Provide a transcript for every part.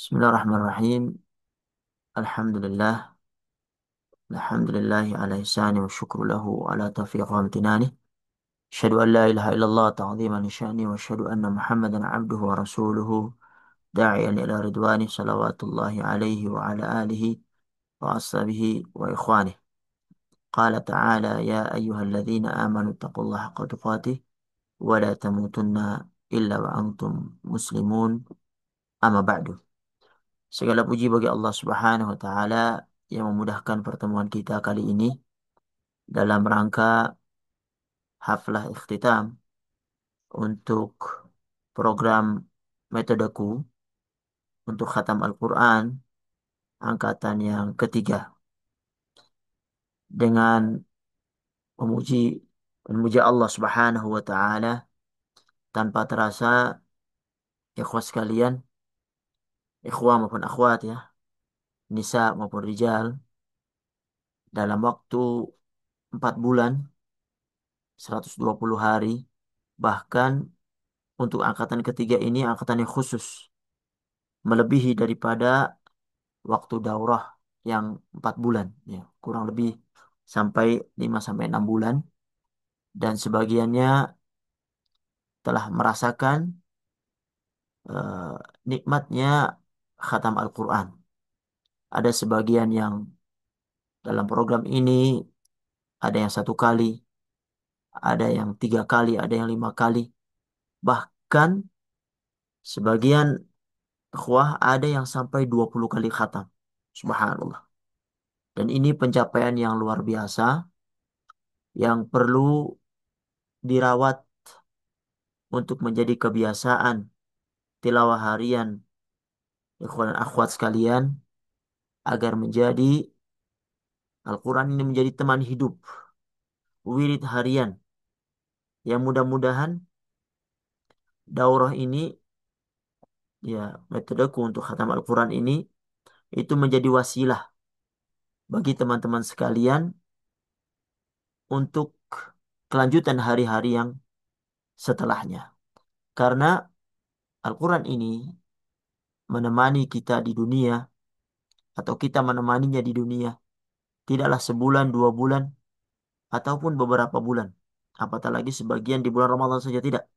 Bismillahirrahmanirrahim. Alhamdulillah. Alhamdulillahi ala ihsani wa syukru lahu ala taufiq wa amtinani. Asyhadu an la ilaha illallah ta'ziman li sya'ni wa asyhadu anna Muhammadan abduhu wa rasuluhu da'iyan ila ridwani salawatullahi alaihi wa ala alihi wa ashabihi wa ikhwanih. Qala ta'ala ya ayyuhalladzina amanu taqullaha haqqa tuqatih wa la tamutunna illa wa antum muslimun. Amma ba'du. Segala puji bagi Allah Subhanahu wa taala yang memudahkan pertemuan kita kali ini dalam rangka haflah ikhtitam untuk program metodeku untuk khatam Al-Quran angkatan yang ketiga dengan memuji memuji Allah Subhanahu wa taala tanpa terasa ikhwas sekalian, ikhwah maupun akhwat ya, nisa maupun rijal dalam waktu 4 bulan 120 hari bahkan untuk angkatan ketiga ini angkatan yang khusus melebihi daripada waktu daurah yang 4 bulan ya kurang lebih sampai 5 sampai 6 bulan dan sebagiannya telah merasakan eh, nikmatnya khatam Al-Quran. Ada sebagian yang dalam program ini ada yang 1 kali, ada yang 3 kali, ada yang 5 kali, bahkan sebagian ikhwah ada yang sampai 20 kali khatam. Subhanallah. Dan ini pencapaian yang luar biasa yang perlu dirawat untuk menjadi kebiasaan tilawah harian ikhwan dan akhwat sekalian agar menjadi Al-Quran ini menjadi teman hidup, wirid harian yang mudah-mudahan daurah ini ya metodeku untuk khatam Al-Quran ini itu menjadi wasilah bagi teman-teman sekalian untuk kelanjutan hari-hari yang setelahnya. Karena Al-Quran ini menemani kita di dunia atau kita menemaninya di dunia tidaklah sebulan, 2 bulan, ataupun beberapa bulan. Apatah lagi sebagian di bulan Ramadan saja tidak.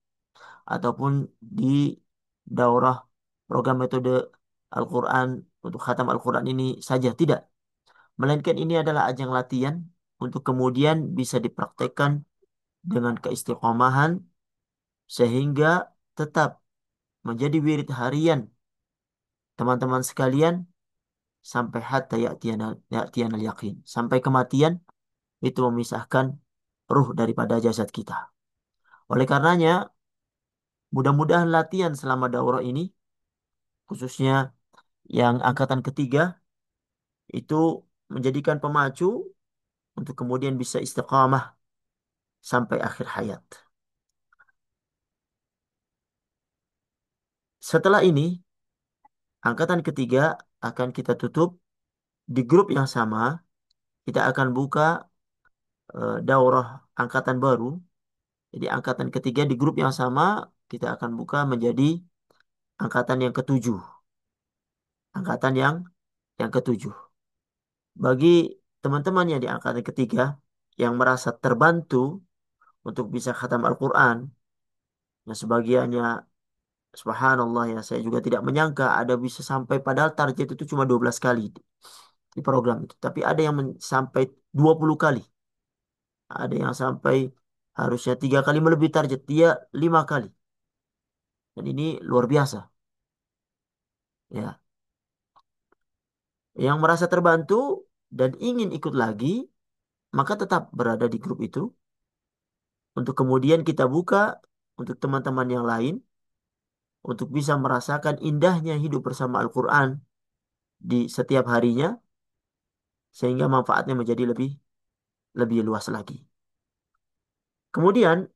Ataupun di daurah program metode Al-Quran untuk khatam Al-Quran ini saja tidak. Melainkan ini adalah ajang latihan untuk kemudian bisa dipraktekkan dengan keistiqomahan sehingga tetap menjadi wirid harian teman-teman sekalian sampai hatta ya'tiyanal yaqin. Sampai kematian itu memisahkan ruh daripada jasad kita. Oleh karenanya, mudah-mudahan latihan selama daurah ini, khususnya yang angkatan ketiga, itu menjadikan pemacu untuk kemudian bisa istiqamah sampai akhir hayat. Setelah ini, angkatan ketiga akan kita tutup di grup yang sama. Kita akan buka daurah angkatan baru. Jadi angkatan ketiga di grup yang sama, kita akan buka menjadi angkatan yang ketujuh. Angkatan yang ketujuh. Bagi teman-teman yang di angkatan ketiga yang merasa terbantu untuk bisa khatam Al-Quran, yang sebagiannya subhanallah ya saya juga tidak menyangka ada bisa sampai padahal target itu cuma 12 kali di program itu. Tapi ada yang sampai 20 kali. Ada yang sampai harusnya 3 kali melebihi target. Dia 5 kali. Dan ini luar biasa. Ya, yang merasa terbantu dan ingin ikut lagi, maka tetap berada di grup itu untuk kemudian kita buka untuk teman-teman yang lain untuk bisa merasakan indahnya hidup bersama Al-Quran di setiap harinya sehingga manfaatnya menjadi lebih lebih luas lagi. Kemudian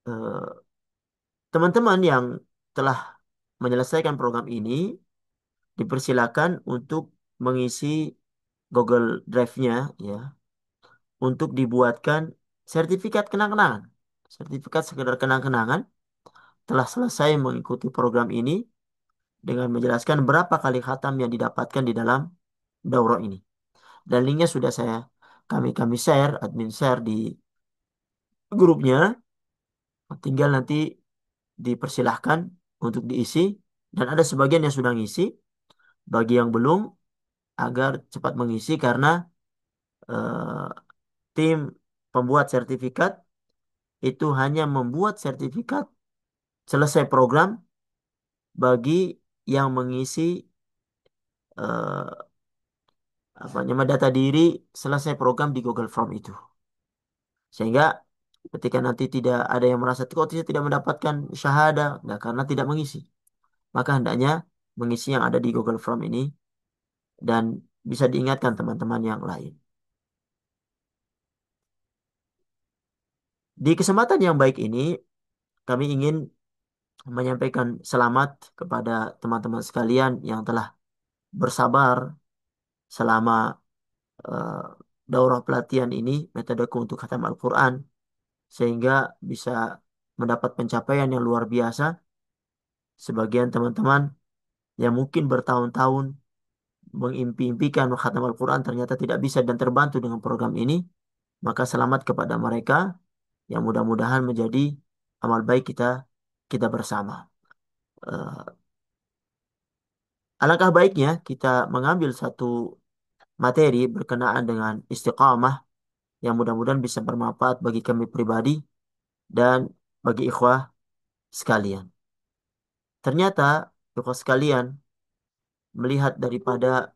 eh, teman-teman yang telah menyelesaikan program ini dipersilakan untuk mengisi Google Drive-nya ya untuk dibuatkan sertifikat kenang-kenangan. Sertifikat sekedar kenang-kenangan telah selesai mengikuti program ini dengan menjelaskan berapa kali khatam yang didapatkan di dalam daurah ini. Dan linknya sudah kami share, admin share di grupnya. Tinggal nanti dipersilahkan untuk diisi. Dan ada sebagian yang sudah ngisi, bagi yang belum, agar cepat mengisi karena eh, tim pembuat sertifikat itu hanya membuat sertifikat selesai program bagi yang mengisi eh, apa namanya data diri selesai program di Google Form itu. Sehingga ketika nanti tidak ada yang merasa kok saya tidak mendapatkan syahada, nah, karena tidak mengisi. Maka hendaknya mengisi yang ada di Google Form ini dan bisa diingatkan teman-teman yang lain. Di kesempatan yang baik ini, kami ingin menyampaikan selamat kepada teman-teman sekalian yang telah bersabar selama eh, daurah pelatihan ini, metodeku untuk khatam Al-Quran, sehingga bisa mendapat pencapaian yang luar biasa. Sebagian teman-teman yang mungkin bertahun-tahun mengimpi-impikan khatam Al-Quran ternyata tidak bisa dan terbantu dengan program ini, maka selamat kepada mereka yang mudah-mudahan menjadi amal baik kita kita bersama. Eh, Alangkah baiknya kita mengambil satu materi berkenaan dengan istiqamah yang mudah-mudahan bisa bermanfaat bagi kami pribadi dan bagi ikhwah sekalian. Ternyata ikhwah sekalian melihat daripada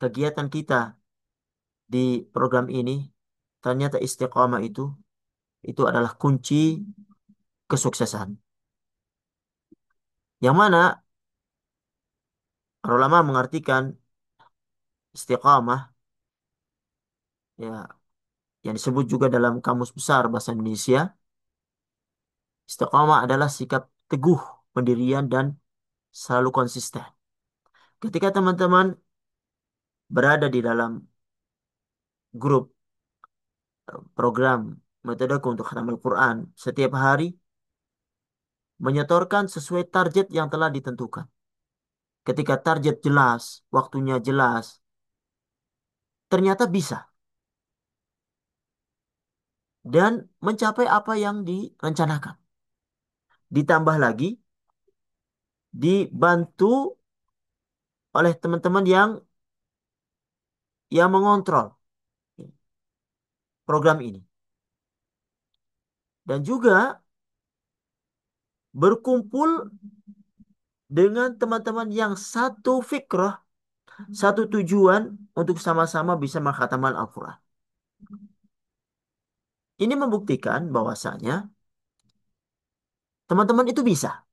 kegiatan kita di program ini, ternyata istiqamah itu adalah kunci kesuksesan. Yang mana para ulama mengartikan istiqamah ya yang disebut juga dalam Kamus Besar Bahasa Indonesia, istiqamah adalah sikap teguh, pendirian dan selalu konsisten. Ketika teman-teman berada di dalam grup program metode untuk khatam Al-Quran setiap hari menyetorkan sesuai target yang telah ditentukan. Ketika target jelas, waktunya jelas, ternyata bisa dan mencapai apa yang direncanakan. Ditambah lagi dibantu oleh teman-teman yang mengontrol program ini dan juga berkumpul dengan teman-teman yang satu fikrah, satu tujuan untuk sama-sama bisa menghafal Al-Quran. Ini membuktikan bahwasanya teman-teman itu bisa,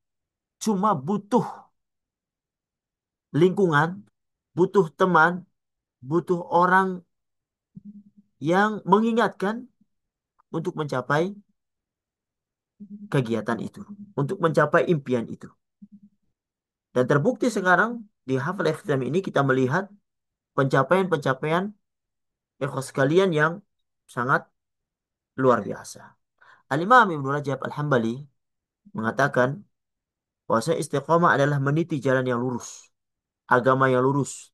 cuma butuh lingkungan, butuh teman, butuh orang yang mengingatkan untuk mencapai kegiatan itu, untuk mencapai impian itu. Dan terbukti sekarang di Hafal FTM ini kita melihat pencapaian-pencapaian ikhwas sekalian yang sangat luar biasa. Al-Imam Ibnu Rajab Al-Hambali mengatakan bahwa istiqomah adalah meniti jalan yang lurus, agama yang lurus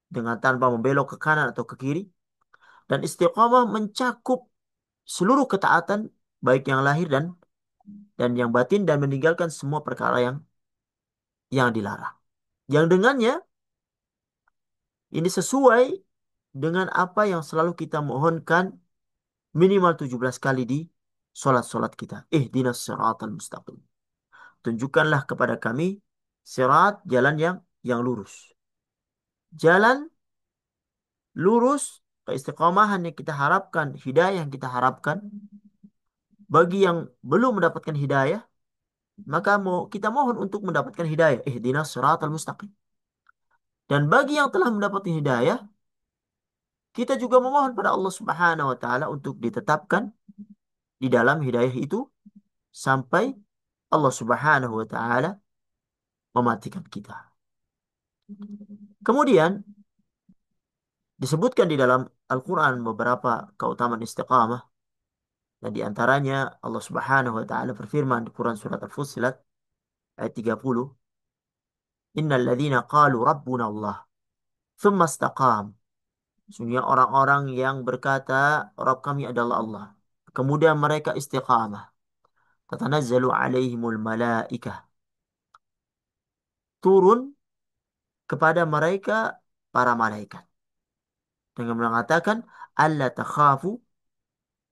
dengan tanpa membelok ke kanan atau ke kiri, dan istiqomah mencakup seluruh ketaatan baik yang lahir dan yang batin dan meninggalkan semua perkara yang dilarang. Yang dengannya ini sesuai dengan apa yang selalu kita mohonkan minimal 17 kali di solat-solat kita. Ihdinas siratal mustaqim. Tunjukkanlah kepada kami sirat jalan yang lurus. Jalan lurus keistiqomahan yang kita harapkan, hidayah yang kita harapkan. Bagi yang belum mendapatkan hidayah, maka kita mohon untuk mendapatkan hidayah. Ihdinas siratal mustaqim. Dan bagi yang telah mendapatkan hidayah, kita juga memohon pada Allah Subhanahu wa taala untuk ditetapkan di dalam hidayah itu sampai Allah Subhanahu wa taala mematikan kita. Kemudian disebutkan di dalam Al-Quran beberapa keutamaan istiqamah dan di antaranya Allah Subhanahu wa taala berfirman di Quran surat Al-Fussilat ayat 30, Innal ladzina qalu rabbuna Allah, tsumma istaqam. Sesungguhnya orang-orang yang berkata, Rabb kami adalah Allah. Kemudian mereka istiqamah. Tatanazzalu alaihimul malaikah. Turun kepada mereka para malaikat. Dengan mengatakan, Alla takhafu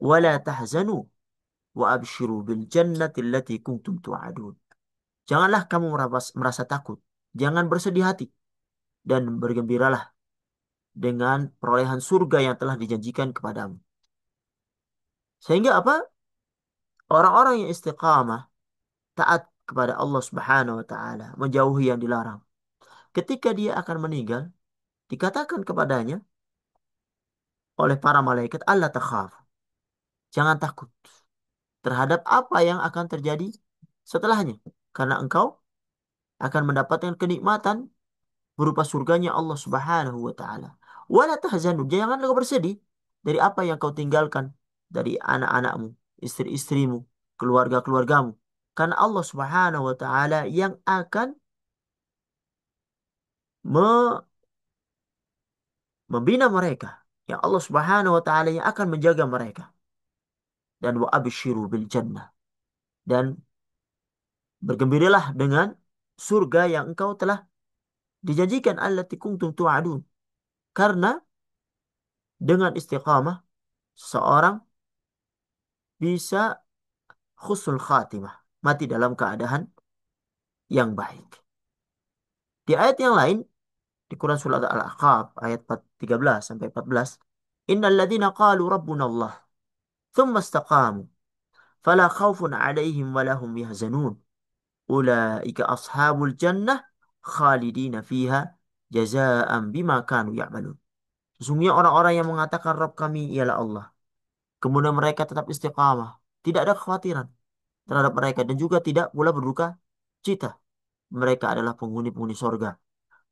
wa la tahzanu wa abshiru bil jannati allati kuntum tu'adun. Janganlah kamu merasa takut. Jangan bersedih hati. Dan bergembiralah dengan perolehan surga yang telah dijanjikan kepadamu. Sehingga apa? Orang-orang yang istiqamah, taat kepada Allah Subhanahu wa taala, menjauhi yang dilarang. Ketika dia akan meninggal, dikatakan kepadanya oleh para malaikat, Allah takhaf. Jangan takut terhadap apa yang akan terjadi setelahnya. Karena engkau akan mendapatkan kenikmatan berupa surganya Allah Subhanahu wa taala. Wala tahzanu, janganlah kau bersedih dari apa yang kau tinggalkan dari anak-anakmu, istri-istrimu, keluarga-keluargamu. Karena Allah Subhanahu wa taala yang akan me- membina mereka. Yang Allah Subhanahu wa taala yang akan menjaga mereka. Dan wa absyiru bil jannah. Dan bergembiralah dengan surga yang engkau telah dijanjikan allati kuntum tu'adun. Karena dengan istiqamah seseorang bisa khusnul khatimah, mati dalam keadaan yang baik. Di ayat yang lain di Quran surat Al-Ahqaf ayat 13 sampai 14, Innal ladzina qalu rabbuna Allah, thumma istaqamu, fala khaufun 'alaihim wa lahum yahzanun. Ulaika ashabul jannah khalidina fiha jazaa'an bima kanu ya'malun. Sesungguhnya orang-orang yang mengatakan Rabb kami ialah Allah, kemudian mereka tetap istiqamah, tidak ada kekhawatiran terhadap mereka dan juga tidak pula berduka cita. Mereka adalah penghuni-penghuni sorga.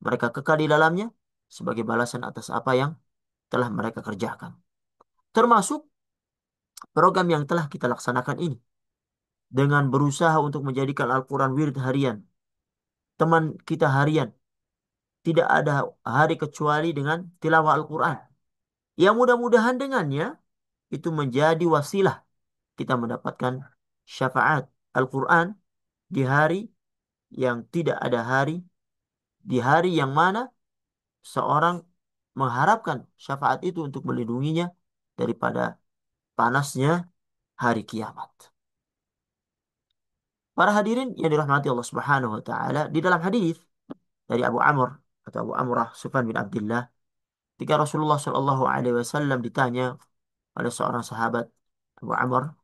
Mereka kekal di dalamnya sebagai balasan atas apa yang telah mereka kerjakan. Termasuk program yang telah kita laksanakan ini. Dengan berusaha untuk menjadikan Al-Quran wirid harian. Teman kita harian. Tidak ada hari kecuali dengan tilawah Al-Quran. Yang mudah-mudahan dengannya itu menjadi wasilah kita mendapatkan syafaat Al-Quran di hari yang tidak ada hari, di hari yang mana seorang mengharapkan syafaat itu untuk melindunginya daripada panasnya hari kiamat. Para hadirin yang dirahmati Allah Subhanahu wa taala, di dalam hadis dari Abu Amr atau Abu Amrah Sufyan bin Abdullah, ketika Rasulullah Shallallahu alaihi wasallam ditanya oleh seorang sahabat Abu Amr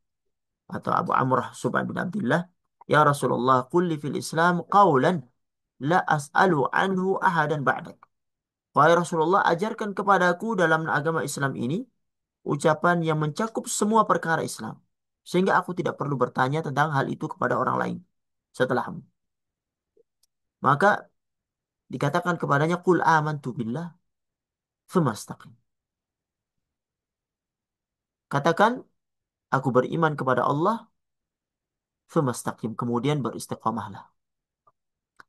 atau Abu Amrah Sufyan bin Abdullah, "Ya Rasulullah, qul li fil Islam qawlan la as'alu anhu ahadan ba'dak." Wahai Rasulullah, ajarkan kepadaku dalam agama Islam ini ucapan yang mencakup semua perkara Islam. Sehingga aku tidak perlu bertanya tentang hal itu kepada orang lain setelahmu. Maka dikatakan kepadanya, Qul amantu billah, tsumma istaqim. Katakan, aku beriman kepada Allah, tsumma istaqim. Kemudian beristiqamahlah.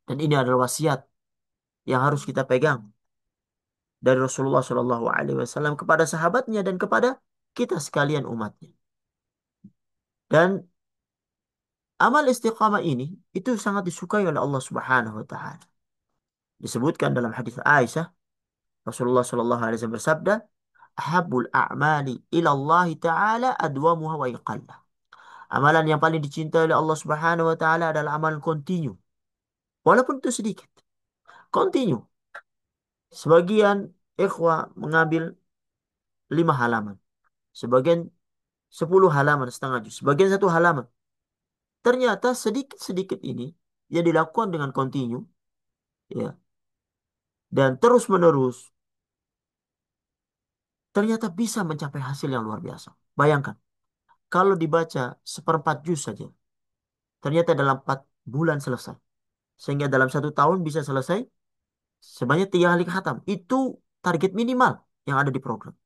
Dan ini adalah wasiat yang harus kita pegang dari Rasulullah Shallallahu Alaihi Wasallam kepada sahabatnya dan kepada kita sekalian umatnya. Dan amal istiqamah ini itu sangat disukai oleh Allah Subhanahu Wa Taala. Disebutkan dalam hadis Aisyah, Rasulullah Shallallahu Alaihi Wasallam bersabda, "Ahabul a'mali ila Allah Taala adwamuha wa iqallah." Amalan yang paling dicintai oleh Allah Subhanahu Wa Taala adalah amalan kontinu, walaupun itu sedikit. Kontinu. Sebagian ikhwah mengambil 5 halaman, sebagian 10 halaman setengah juz, sebagian 1 halaman. Ternyata sedikit-sedikit ini yang dilakukan dengan kontinu, ya, dan terus-menerus, ternyata bisa mencapai hasil yang luar biasa. Bayangkan, kalau dibaca seperempat juz saja, ternyata dalam 4 bulan selesai. Sehingga dalam 1 tahun bisa selesai sebanyak 3 kali khatam. Itu target minimal yang ada di program.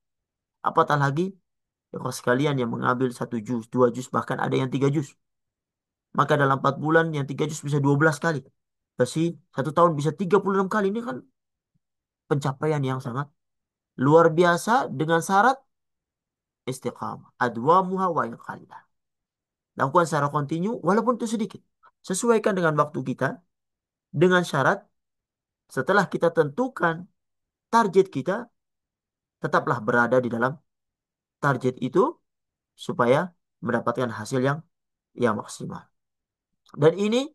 Apatah lagi, ya kalau sekalian yang mengambil 1 juz, 2 juz, bahkan ada yang 3 juz. Maka dalam 4 bulan yang 3 juz bisa 12 kali. Besi 1 tahun bisa 36 kali. Ini kan pencapaian yang sangat luar biasa dengan syarat istiqamah. Adwamuha wa yaqallah. Lakukan secara kontinu walaupun itu sedikit. Sesuaikan dengan waktu kita dengan syarat setelah kita tentukan target kita, tetaplah berada di dalam target itu supaya mendapatkan hasil yang maksimal. Dan ini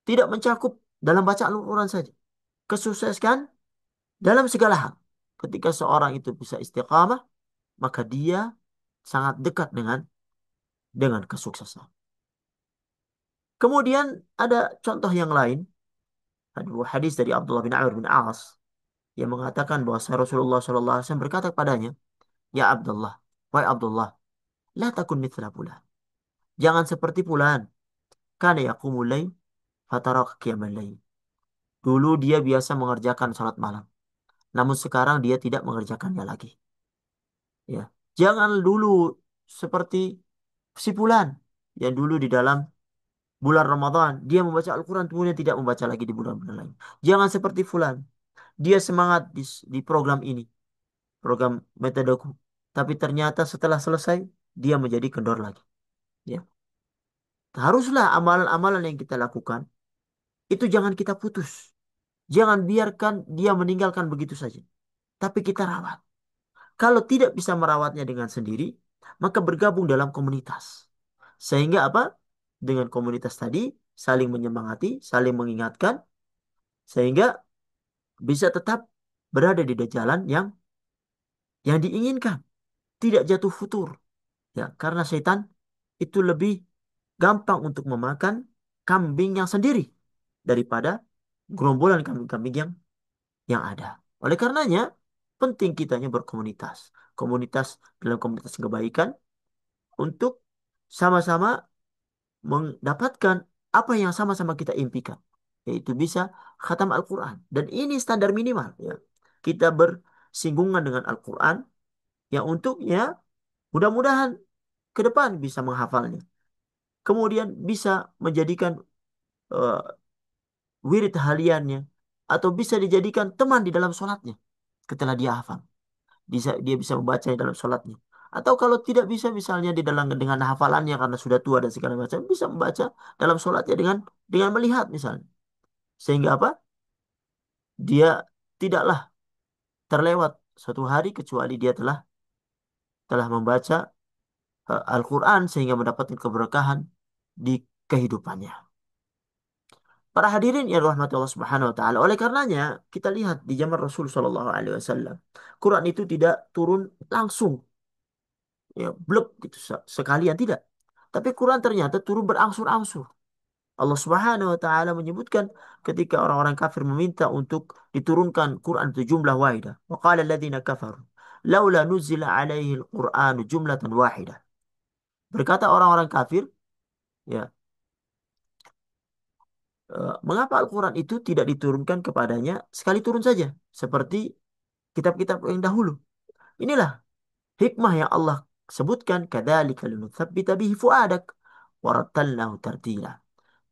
tidak mencakup dalam bacaan Al-Quran saja. Kesuksesan dalam segala hal. Ketika seorang itu bisa istiqamah, maka dia sangat dekat dengan kesuksesan. Kemudian ada contoh yang lain. Ada buah hadis dari Abdullah bin Amr bin As yang mengatakan bahwa Rasulullah SAW berkata kepadanya, Ya Abdullah, wahai Abdullah, la takun mithla fulan. Jangan seperti fulan. Kana yaqumul lail fataraka qiyamal lail. Dulu dia biasa mengerjakan salat malam, namun sekarang dia tidak mengerjakannya lagi. Ya, jangan dulu seperti si fulan yang dulu di dalam bulan Ramadan dia membaca Al-Quran kemudian tidak membaca lagi di bulan-bulan lain. Jangan seperti fulan, dia semangat di program ini, program metodeku, tapi ternyata setelah selesai dia menjadi kendor lagi. Ya, haruslah amalan-amalan yang kita lakukan itu jangan kita putus. Jangan biarkan dia meninggalkan begitu saja. Tapi kita rawat. Kalau tidak bisa merawatnya dengan sendiri, maka bergabung dalam komunitas. Sehingga apa? Dengan komunitas tadi saling menyemangati, saling mengingatkan, sehingga bisa tetap berada di jalan yang diinginkan, tidak jatuh futur. Ya, karena setan itu lebih gampang untuk memakan kambing yang sendiri daripada gerombolan kambing-kambing yang ada. Oleh karenanya, penting kitanya berkomunitas. Komunitas dalam komunitas kebaikan untuk sama-sama mendapatkan apa yang sama-sama kita impikan. Yaitu bisa khatam Al-Quran. Dan ini standar minimal. Ya. Kita bersinggungan dengan Al-Quran yang untuknya mudah-mudahan ke depan bisa menghafalnya. Kemudian bisa menjadikan eh, wirid haliannya. Atau bisa dijadikan teman di dalam sholatnya. Setelah dia hafal. Dia bisa membacanya dalam sholatnya. Atau kalau tidak bisa misalnya di dalam dengan hafalannya karena sudah tua dan segala macam bisa membaca dalam sholatnya dengan melihat misalnya. Sehingga apa? Dia tidaklah terlewat suatu hari kecuali dia telah membaca Al-Quran sehingga mendapatkan keberkahan di kehidupannya. Para hadirin yang rahmati Allah Subhanahu wa taala. Oleh karenanya, kita lihat di zaman Rasul sallallahu alaihi wasallam, Quran itu tidak turun langsung ya blek gitu sekalian tidak. Tapi Quran ternyata turun berangsur-angsur. Allah Subhanahu wa taala menyebutkan ketika orang-orang kafir meminta untuk diturunkan Quran itu jumlah wahidah. Wa qala alladziina kafaru laula nuzila alaihi al-Qur'an jumlatan wahidah. Berkata orang-orang kafir, ya, mengapa Al-Quran itu tidak diturunkan kepadanya sekali turun saja seperti kitab-kitab yang dahulu. Inilah hikmah yang Allah sebutkan kadzalika linutsabbita bihi fuadak wa rattalnahu tartila.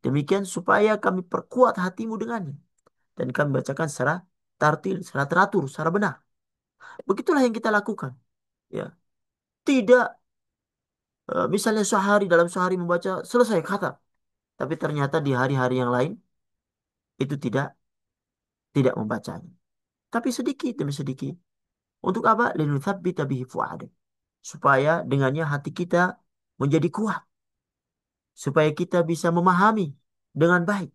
Demikian supaya kami perkuat hatimu dengannya dan kami bacakan secara tartil, secara teratur, secara benar. Begitulah yang kita lakukan. Ya, tidak misalnya dalam sehari membaca selesai kata, tapi ternyata di hari-hari yang lain itu tidak membacanya. Tapi sedikit demi sedikit. Untuk apa? Linutsabbita bihi fuadak. Supaya dengannya hati kita menjadi kuat. Supaya kita bisa memahami dengan baik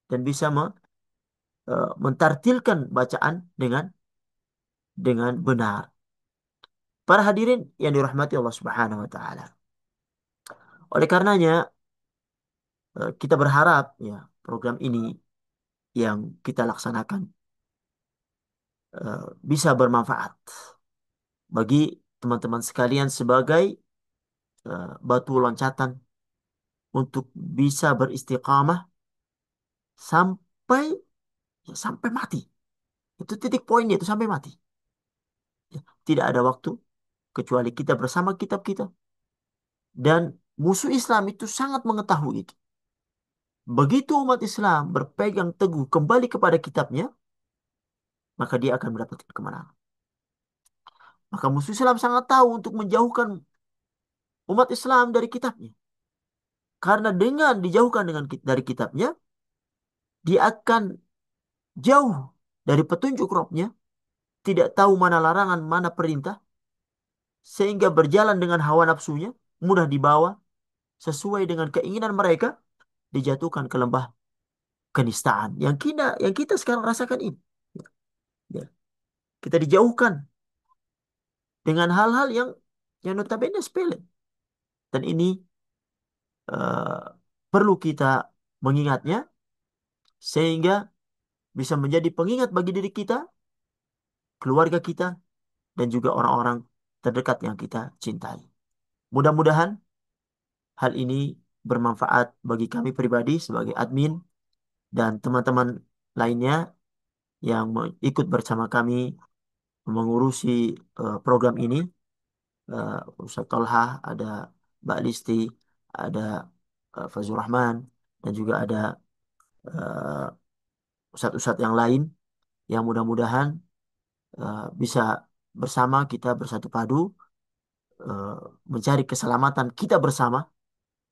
dan bisa mentartilkan bacaan dengan benar. Para hadirin yang dirahmati Allah Subhanahu wa taala. Oleh karenanya kita berharap ya program ini yang kita laksanakan bisa bermanfaat bagi teman-teman sekalian sebagai batu loncatan untuk bisa beristiqamah sampai sampai mati. Itu titik poinnya itu sampai mati. Ya, tidak ada waktu kecuali kita bersama kitab kita dan musuh Islam itu sangat mengetahui itu. Begitu umat Islam berpegang teguh kembali kepada kitabnya, maka dia akan mendapatkan kemenangan. Maka musuh Islam sangat tahu untuk menjauhkan umat Islam dari kitabnya. Karena dengan dijauhkan dari kitabnya, dia akan jauh dari petunjuk Robnya, tidak tahu mana larangan, mana perintah, sehingga berjalan dengan hawa nafsunya, mudah dibawa, sesuai dengan keinginan mereka, dijatuhkan ke lembah kenistaan. Yang kita sekarang rasakan ini. Ya, kita dijauhkan dengan hal-hal yang notabene sepele. Dan ini eh, perlu kita mengingatnya, sehingga bisa menjadi pengingat bagi diri kita, keluarga kita, dan juga orang-orang terdekat yang kita cintai. Mudah-mudahan hal ini bermanfaat bagi kami pribadi sebagai admin dan teman-teman lainnya yang ikut bersama kami mengurusi program ini. Ustaz Tolha, ada Mbak Listi, ada Fazlur Rahman, dan juga ada eh, ustadz-ustadz yang lain yang mudah-mudahan bisa bersama kita bersatu padu eh, mencari keselamatan kita bersama,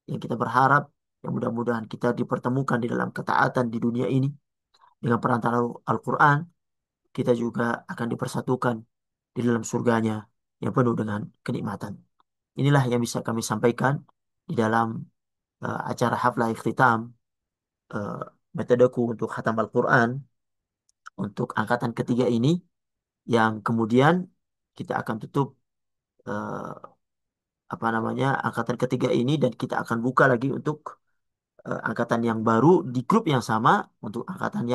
yang kita berharap yang mudah-mudahan kita dipertemukan di dalam ketaatan di dunia ini dengan perantara Al-Quran, kita juga akan dipersatukan di dalam surganya yang penuh dengan kenikmatan. Inilah yang bisa kami sampaikan di dalam acara haflah ikhtitam eh, metodeku untuk khatam Al-Quran untuk angkatan ketiga ini, yang kemudian kita akan tutup eh, apa namanya angkatan ketiga ini, dan kita akan buka lagi untuk angkatan yang baru di grup yang sama untuk angkatan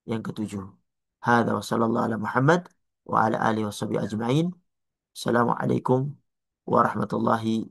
yang ketujuh. Hadza wa sallallahu ala Muhammad wa ala alihi wa sahbihi ajma'in. Assalamualaikum warahmatullahi